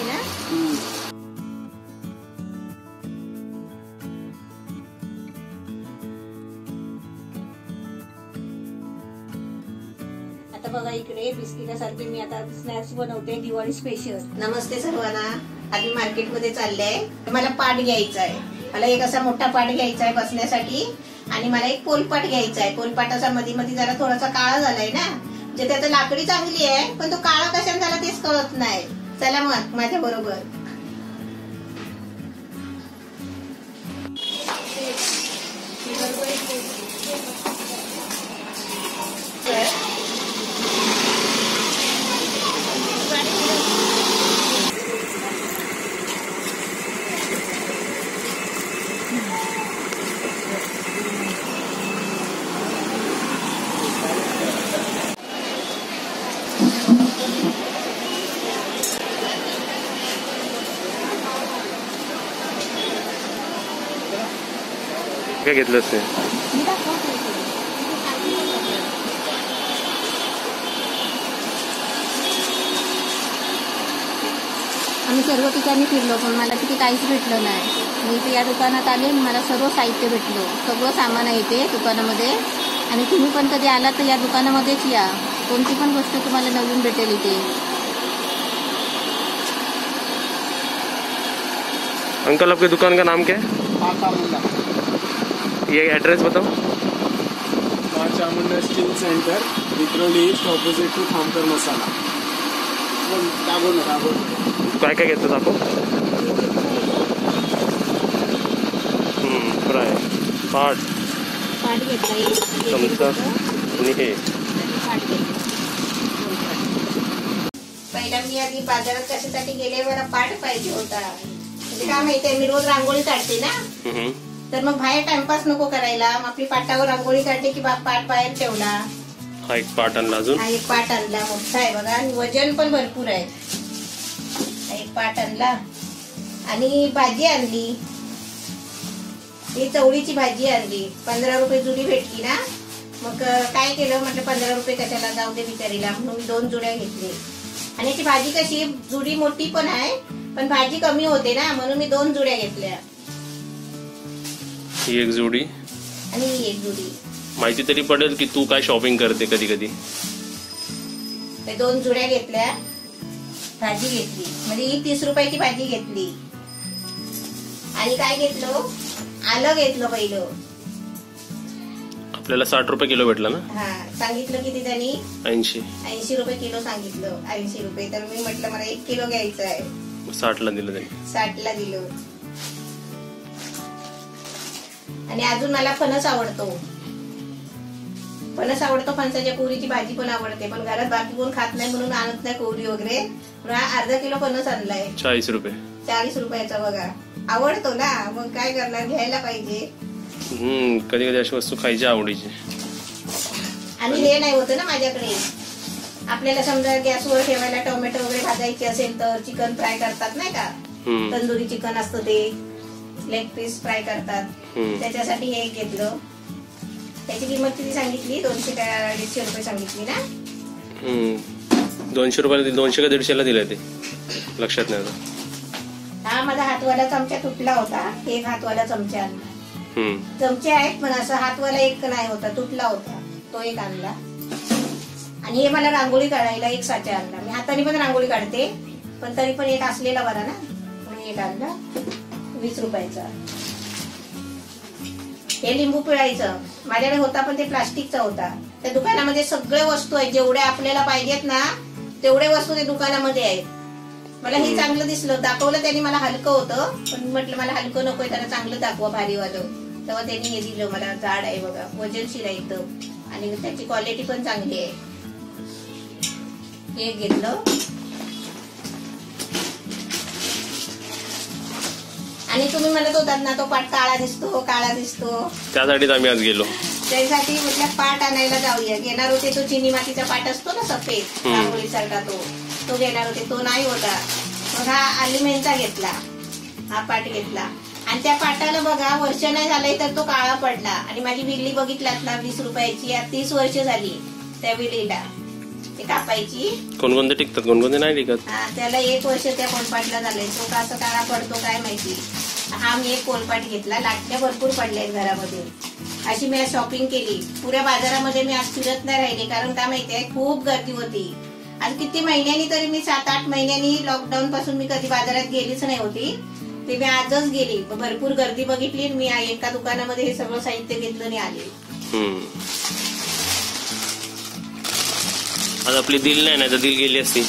आहे ना. आता बघा इकडे बिस्किटासारखे मी आता स्नॅक्स बनवते दिवाळी स्पेशल. नमस्ते सर्वांना. आज मी मार्केटमध्ये चालले आहे. मला पाट घ्यायचा आहे. मला एक असा मोठा पाट घ्यायचा आहे बसण्यासाठी आणि मला एक पोलपाट घ्यायचा आहे. पोलपाटाचा मध्ये मध्ये जरा थोडासा काळा झालाय ना, म्हणजे त्यात लाकडी चांगली आहे पण तो काळा कशाने झाला तेच कळत नाही. चला मग माझ्या बरोबर. काय घेतलं ते? आम्ही सर्व ठिकाणी फिरलो पण मला तिथे काहीच भेटलं नाही. मी इथे या दुकानात आले, मला सर्व साहित्य भेटलं. सगळं सामान आहे इथे दुकानामध्ये. आणि तुम्ही पण कधी आलात तर या दुकानामध्येच या. कोणती पण गोष्ट तुम्हाला नवीन भेटेल इथे. अंकल आपके दुकान का नाम क्या है? ये एड्रेस बताओ. Maa Chamunda steel centre, Vikhroli east, opposite to Khamkar Masala. काय काय घेतलं आपण? फ्राय, पाट, चमचा आणि हे. पहिला मी आधी बाजारात कशासाठी गेले, मला पाट पाहिजे होता. म्हणजे काय माहितीये, मी रोज रांगोळी काढते ना, तर मग बाहेर टाइमपास नको करायला. मग आपली पाटावर रांगोळी काढते की पाट बाहेर ठेवला. हा एक पाट आणला. अजून हा एक पाट आणला, मोठा आहे बघा आणि वजन पण भरपूर आहे. हा एक पाट आणला आणि भाजी आणली. ही चवळीची भाजी आणली. 15 रुपये जुडी भेटली ना. मग काय केलं, म्हटलं 15 रुपये कशाला जाऊ दे बिचारीला, म्हणून मी 2 जुड्या घेतली. आणि याची भाजी कशी, जुडी मोठी पण आहे पण भाजी कमी होते ना, म्हणून मी 2 जुड्या घेतल्या. ही एक जोडी आणि ही एक जुडी. माहिती तरी पडेल की तू काय शॉपिंग करते कधी कधी. 2 जुड्या घेतल्या, भाजी घेतली. म्हणजे ही 30 रुपयाची भाजी घेतली. आणि काय घेतलं, आलं घेतलं पहिलं. आपल्याला 60 रुपये किलो भेटला ना. हा सांगितलं किती त्यांनी, 80 रुपये किलो सांगितलं. 80 रुपये. तर मी म्हटलं मला 1 किलो घ्यायचं आहे. 60 ला दिलं त्यांनी. 60 ला दिलं. आणि अजून मला फणस आवडतो. फणसाच्या कोहरीची भाजी पण आवडते, पण घरात बाकी कोण खात नाही म्हणून आणत नाही कोहरी वगैरे. अर्धा किलो फणस आणलाय. 40 रुपये. 40 रुपयाचा बघा. आवडतो ना, मग काय करणार, घ्यायला पाहिजे. कधी कधी अशी वस्तू खायची आवडीची. आणि हे नाही होतं ना माझ्याकडे. आपल्याला समजा गॅसवर ठेवायला टोमॅटो वगैरे भाजायचे असेल तर चिकन फ्राय करतात नाही का, तंदुरी चिकन असतं ते, लेग पीस फ्राय करतात, त्याच्यासाठी हे घेतलं. त्याची किंमत किती सांगितली, 200 का 150 रुपये सांगितली ना. 200 रुपयाला 200 का 150 ला दिलं ते, लक्षात नाही आता. हा माझा हातवाला चमचा तुटला होता. एक हातवाला चमचा आणला. चमचे आहेत पण असा हातवाला एक नाही होता, तुटला होता, तो एक आणला. आणि हे मला रांगोळी काढायला एक साचा आणला. मी हाताने पण रांगोळी काढते पण तरी पण एक असलेला बरा ना, म्हणून एक आणला. 20 रुपयाचा. हे लिंबू पिळायचं माझ्याकडे होता पण ते प्लास्टिकचा होता. त्या दुकानामध्ये सगळे वस्तू आहेत, जेवढ्या आपल्याला पाहिजेत ना तेवढे वस्तू त्या दुकानामध्ये आहेत. मला हे चांगलं दिसलं, दाखवलं त्यांनी. मला हलकं होतं पण म्हटलं मला हलकं नकोय, त्याला चांगलं दाखवा भारीवालं. तेव्हा त्यांनी हे दिलं मला. जाड आहे बघा, वजनशीर आहे एकदम आणि त्याची क्वालिटी पण चांगली आहे. हे घेतलं. आणि तुम्ही म्हणत होतात ना तो पाट काळा दिसतो, त्यासाठीच आम्ही आज गेलो. त्यासाठी म्हटलं पाट आणायला जाऊया. घेणार होते तो चिनी मातीचा पाट असतो ना सफेद रांगोळीसारखा, तो घेणार होते, तो नाही होता. मग हा अल्युमिनियमचा घेतला, हा पाट घेतला. आणि त्या पाटाला बघा वर्ष नाही झालंय तर तो काळा पडला. आणि माझी विल्ली बघितलात ना 20 रुपयाची, 30 वर्ष झाली त्या विल्लीला. ती कापायची. कोणकोणते टिकतात कोणकोणते नाही टिकत. हा, त्याला 1 वर्ष त्या कोलपाटला झालंय. तो कसं काळा पडतो काय माहिती. हा मी एक कोलपाट घेतला. लाटण्या भरपूर पडल्या आहेत घरामध्ये. अशी मी आज शॉपिंग केली. पुऱ्या बाजारामध्ये मी आज फिरत नाही राहिले, कारण काय माहितीये खूप गर्दी होती. आज किती महिन्यांनी, तरी मी 7-8 महिन्यांनी लॉकडाऊन पासून मी कधी बाजारात गेलीच नाही होती. ते मी आजच गेली. भरपूर गर्दी बघितली. मी एका दुकानामध्ये हे सगळं साहित्य घेतलं आणि आले. आज आपली दिल नाही तर दिल गेली असती.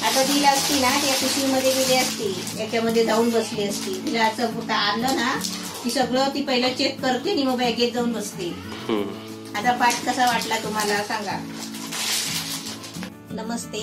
आता दिल असती ना, त्या पिशवीमध्ये गेली असती, याच्यामध्ये जाऊन बसली असती. तिला असं आलं ना की सगळं ती पहिलं चेक करते आणि मग बॅगेत जाऊन बसते. आता पाठ कसा वाटला तुम्हाला सांगा. नमस्ते.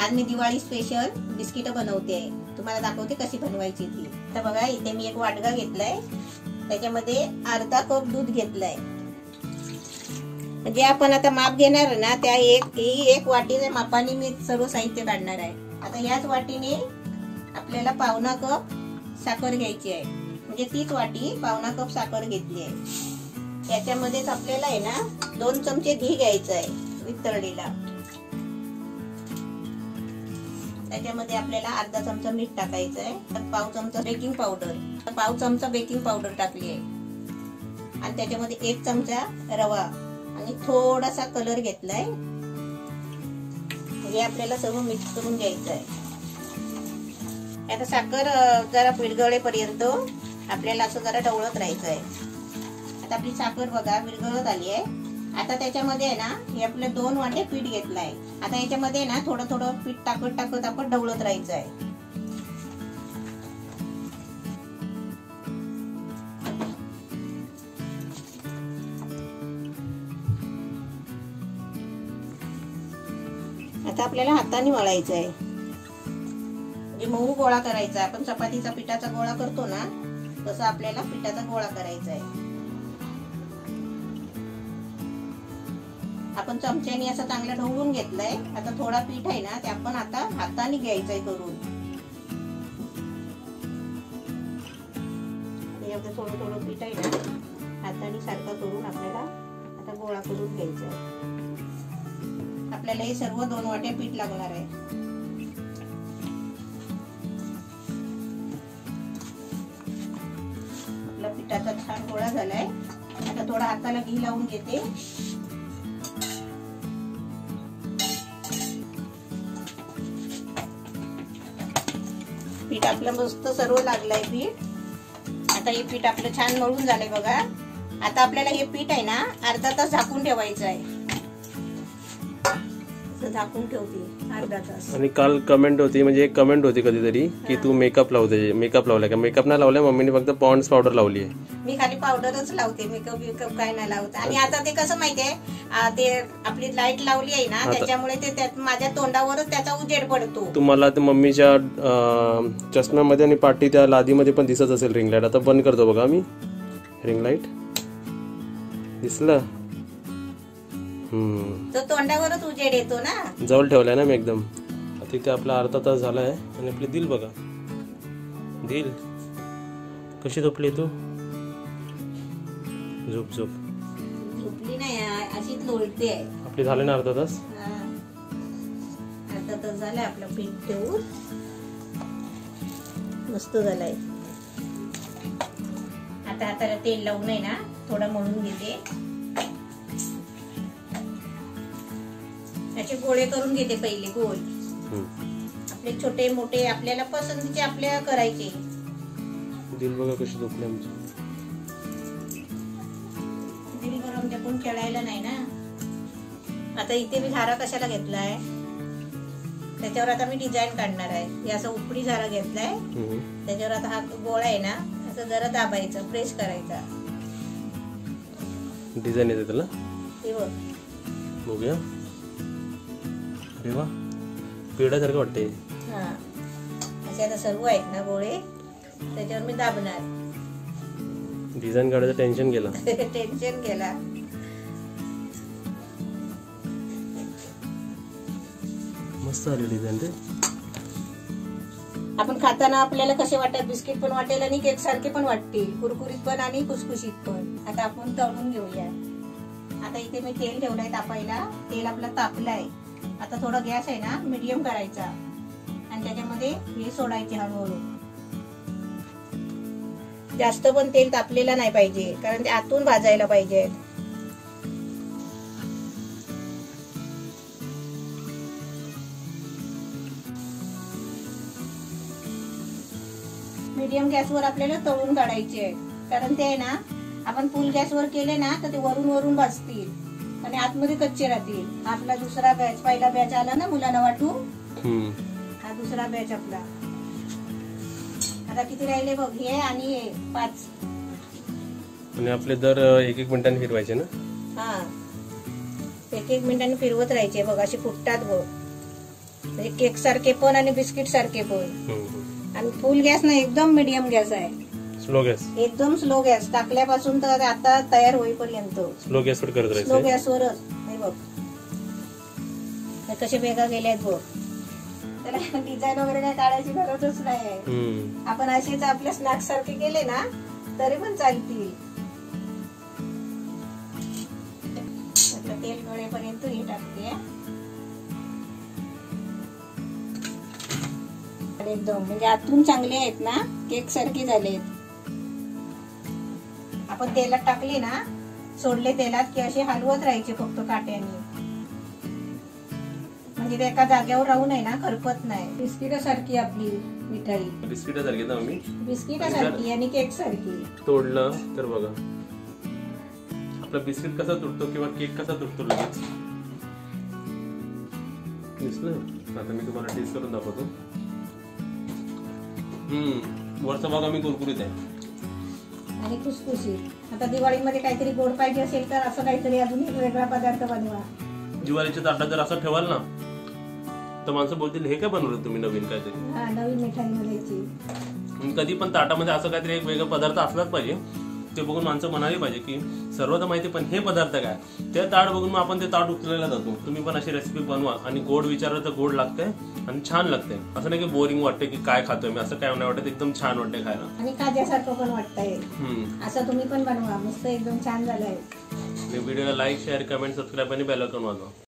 आज मी दिवाळी स्पेशल बिस्किट बनवते. तुम्हाला दाखवते कशी बनवायची ती. तर बघा, इथे मी एक वाटगा घेतलाय. त्याच्यामध्ये अर्धा कप दूध घेतलाय. म्हणजे आपण आता माप घेणार ना, त्या एक वाटीच्या मापाने मी सर्व साहित्य काढणार आहे. आता याच वाटीने आपल्याला पावणा कप साखर घ्यायची आहे. म्हणजे तीच वाटी पावणा कप साखर घेतली आहे. त्याच्यामध्येच आपल्याला आहे ना 2 चमचे घी घ्यायचं आहे वितळलेला. त्याच्यामध्ये आपल्याला अर्धा चमचा मीठ टाकायचं आहे. पाव चमचा बेकिंग पावडर टाकली आहे. आणि त्याच्यामध्ये 1 चमचा रवा आणि थोडासा कलर घेतलाय. हे आपल्याला सर्व मिक्स करून घ्यायचं आहे. आता साखर जरा विरघळेपर्यंत आपल्याला असं जरा ढवळत राहायचं आहे. आता आपली साखर बघा विरघळत आली आहे. आता त्याच्यामध्ये आहे ना, हे आपले 2 वाटे पीठ घेतलंय. आता याच्यामध्ये ना थोडं थोडं पीठ टाकत आपण ढवळत राहायचं आहे. आता आपल्याला हाताने मळायचं आहे. म्हणजे मऊ गोळा करायचा. आपण चपातीचा पिठाचा गोळा करतो ना, तसं आपल्याला पिठाचा गोळा करायचा आहे. आपण चमच्याने असं चांगलं ढवळून घेतलंय. आता थोडा पीठ आहे ना, ते आपण आता हाताने घ्यायचंय करून. थोडं थोडं पीठ आहे ना, हाताने सारखं करून आपल्याला आता गोळा करून घ्यायचा आहे. आपल्याला हे सर्व 2 वाट्या पीठ लागणार आहे. आपला पिठाचा छान गोळा झालाय. आता थोडा हाताला घी लावून घेते. पीठ आपलं मस्त सर्व लागलंय पीठ. आता हे पीठ आपलं छान मळून झालंय बघा. आता आपल्याला हे पीठ आहे ना अर्धा तास झाकून ठेवायचं आहे. झाकून ठेवते अर्धा तास. आणि काल कमेंट होती, म्हणजे एक कमेंट होती कधीतरी की तू मेकअप लावते. मेकअप लावलाय का? मेकअप नाही लावलाय, मम्मीने फक्त पॉन्ड्स पावडर लावली आहे. मी खाली पावडरच लावते. मेकअप काय नाही लावत. आणि आता ते कसं माहितीये, ते आपली लाईट लावली आहे ना, त्याच्यामुळे ते माझ्या तोंडावरच त्याचा उजेड पडतो. तुम्हाला ते मम्मीच्या चष्म्यामध्ये आणि पाठी त्या लादीमध्ये पण दिसत असेल रिंग लाईट. आता बंद करतो बघा मी रिंग लाईट. दिसलं? तो तोंडावरच उजेड येतो ना. जवळ ठेवलाय ना मी एकदम. तिथे आपला अर्धा तास झालाय. आणि आपली दिल बघा, दिल कशी झोपली तू? झोप झोपली नाही, अशीच लोळते आहे. आपली झाले ना अर्धा तास. अर्धा तास झालाय आपलं पीठ ठेवून. मस्त झालाय. आता हाताला तेल लावून आहे ना थोडं मळून घेते. त्याचे गोळे करून घेते पहिले. गोल आपले छोटे मोठे आपल्याला पसंतीचे आपल्या करायचे. दिल बघा कशी झोपली आमची. दिल गरम कोण खेळायला नाही ना. आता इथे मी झारा कशाला घेतलाय, त्याच्यावर आता मी डिझाईन काढणार आहे. हे असं उपडी झारा घेतलाय. त्याच्यावर आता हा गोळा आहे ना असं जरा दाबायचं, प्रेस करायचा. डिझाईन येते त्याला. हे बघ, बघूया. अरे वा, पेढ्यासारखं वाटते. हा, असे आता सर्व आहेत ना गोळे, त्याच्यावर मी दाबणार. डिझाईन काढायचं टेन्शन गेला. टेन्शन गेला. मस्त आली डिझाईन ते. आपण खाताना आपल्याला कसे वाटतात, बिस्किट पण वाटेल आणि केक सारखे पण वाटतील, कुरकुरीत पण आणि खुसखुशीत पण. आता आपण तळून घेऊया. आता इथे मी तेल ठेवलंय तापायला. तेल आपलं तापलंय. आता थोडा गॅस आहे ना मीडियम करायचा आणि त्याच्यामध्ये हे सोडायचे हळूहळू. जास्त पण तेल तापलेलं नाही पाहिजे कारण ते आतून भाजायला पाहिजे. मीडियम गॅसवर आपल्याला तळून काढायचे कारण ते आहे ना आपण फुल गॅसवर केले ना तर ते वरून वरून भाजतील आणि आतमध्ये कच्चे राहतील. आपला दुसरा बॅच, पहिला बॅच आला ना मुलांना वाटून, हा दुसरा बॅच आपला. आता किती राहिले बघ, हे आणि हे 5. आणि आपले दर 1-1 मिनिटांनी फिरवायचे ना. हा 1-1 मिनिटांनी फिरवत राहायचे बघ, असे फुटतात बघ. म्हणजे केक सारखे पण आणि बिस्किट सारखे पण. आणि फुल गॅस ना एकदम मीडियम गॅस आहे. स्लो गॅस, एकदम स्लो गॅस टाकल्यापासून तर आता तयार होईपर्यंत स्लो गॅसवर करत स्लो राहायचं. गॅसवरच. हे बघ हे कसे वेगळा गेलेत बघ. त्याला डिझाईन वगैरे काय काढायची गरजच नाही. आपण असेच आपल्या स्नॅक्स सारखे केले ना तरी पण चालतील. तेल गळेपर्यंत हे टाकते एकदम, म्हणजे आतून चांगले आहेत ना, केक सारखे झालेत. आपण तेलात टाकले ना, सोडले तेलात की असे हलवत राहायचे फक्त काट्याने, म्हणजे ते एका जागेवर राहू नये ना, करपत नाही. बिस्किटासारखी आपली मिठाई, बिस्किटासारखी ना मी, बिस्किटासारखी आणि केक सारखी. तोडलं तर बघा आपला बिस्किट कसा तुटतो किंवा केक कसा तुटतो लगेच दिसलं. आता मी तुम्हाला टेस्ट करून दाखवतो. वरचा भाग आम्ही कुरकुरीत आहे आणि खुसखुशीत. आता दिवाळीमध्ये काहीतरी गोड पाहिजे असेल तर असं काहीतरी अजून एक वेगळा पदार्थ बनवा. दिवाळीच्या ताटात जर असं ठेवाल ना तर माणसं बोलतील हे काय बनवलं तुम्ही नवीन काहीतरी. हा नवीन मिठाई बनायची. कधी पण ताटामध्ये असं काहीतरी एक वेगळा पदार्थ असलाच पाहिजे. ते बघून माणसं म्हणाली पाहिजे की सर्व तर माहिती पण हे पदार्थ काय. ते ताट बघून मग आपण ते ताट उचलायला जातो. तुम्ही पण अशी रेसिपी बनवा आणि गोड विचारलं तर गोड लागते आणि छान लागते. असं नाही की बोरिंग वाटते की काय खातोय मी, असं काय नाही वाटत. एकदम छान वाटते खायला आणि खाद्यासारखं पण वाटतंय. असं तुम्ही पण बनवा, मस्त एकदम छान झालंय. व्हिडिओला लाईक, शेअर, कमेंट, सबस्क्राईब आणि बेल आयकॉन वाजवा.